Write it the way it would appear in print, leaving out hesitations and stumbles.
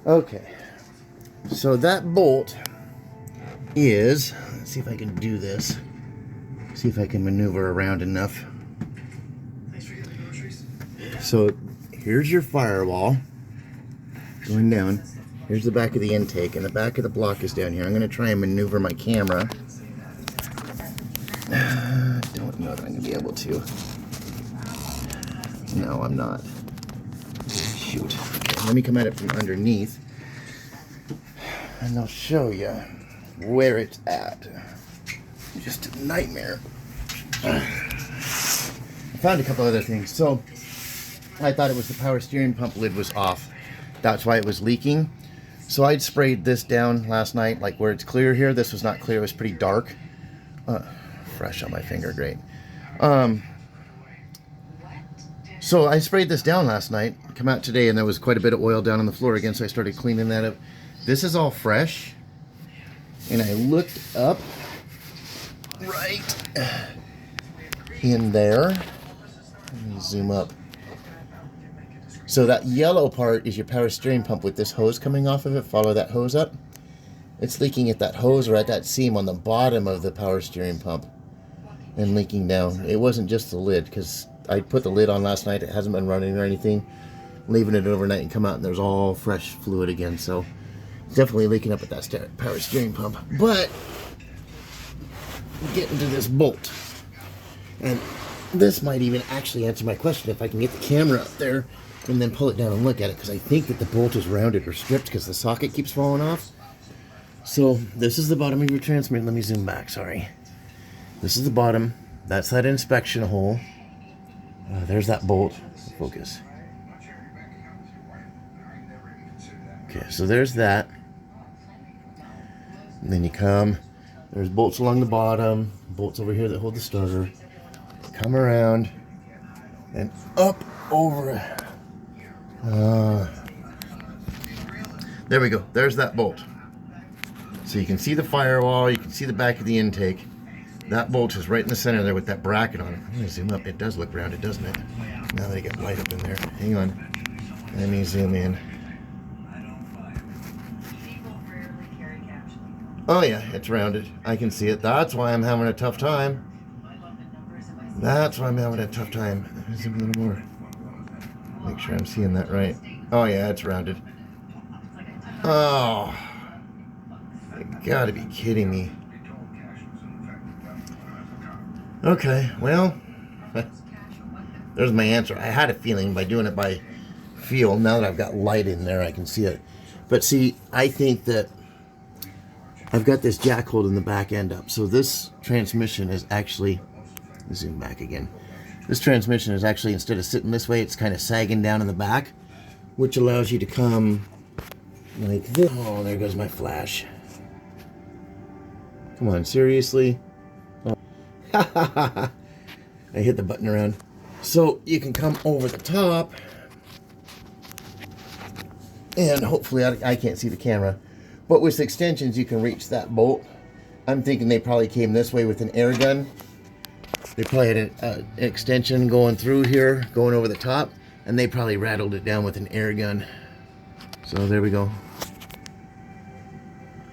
Okay, so that bolt is, let's see if I can do this. See if I can maneuver around enough. So here's your firewall going down. Here's the back of the intake, and the back of the block is down here. I'm going to try and maneuver my camera. Don't know that I'm going to be able to. No, I'm not. Shoot. Okay, let me come at it from underneath, and I'll show you where it's at. Just a nightmare. I found a couple other things. So I thought it was the power steering pump lid was off. That's why it was leaking. So I'd sprayed this down last night, like where it's clear here. This was not clear. It was pretty dark. Fresh on my finger, great. So I sprayed this down last night, come out today, and there was quite a bit of oil down on the floor again, so I started cleaning that up. This is all fresh. And I looked up right in there. Let me zoom up. So that yellow part is your power steering pump with this hose coming off of it. Follow that hose up. It's leaking at that hose or at that seam on the bottom of the power steering pump and leaking down. It wasn't just the lid, because I put the lid on last night. It hasn't been running or anything. Leaving it overnight and come out and there's all fresh fluid again. So it's definitely leaking up at that power steering pump. But getting to this bolt, and this might even actually answer my question if I can get the camera up there and then pull it down and look at it, because I think that the bolt is rounded or stripped because the socket keeps falling off. So this is the bottom of your transmitter. Let me zoom back, sorry. This is the bottom. That's that inspection hole. There's that bolt. Focus. Okay, so there's that. And then you come, there's bolts along the bottom, bolts over here that hold the starter. Come around and up over. There we go. There's that bolt. So you can see the firewall, you can see the back of the intake. That bolt is right in the center there with that bracket on it. I'm going to zoom up. It does look rounded, doesn't it? Now that I get light up in there. Hang on. Let me zoom in. Oh yeah, it's rounded. I can see it. That's why I'm having a tough time. That's why I'm having a tough time. Let me zoom a little more. Make sure I'm seeing that right. Oh yeah, it's rounded. Oh, you gotta be kidding me. Okay, well, there's my answer. I had a feeling by doing it by feel. Now that I've got light in there, I can see it. But see, I think that I've got this jack holding the back end up. So this transmission is actually, zoom back again. This transmission is actually, instead of sitting this way, it's kind of sagging down in the back, which allows you to come like this. Oh, there goes my flash. Come on, seriously? Oh. I hit the button around. So you can come over the top, and hopefully I can't see the camera, but with extensions you can reach that bolt. I'm thinking they probably came this way with an air gun. They probably had an extension going through here, going over the top, and they probably rattled it down with an air gun. So there we go.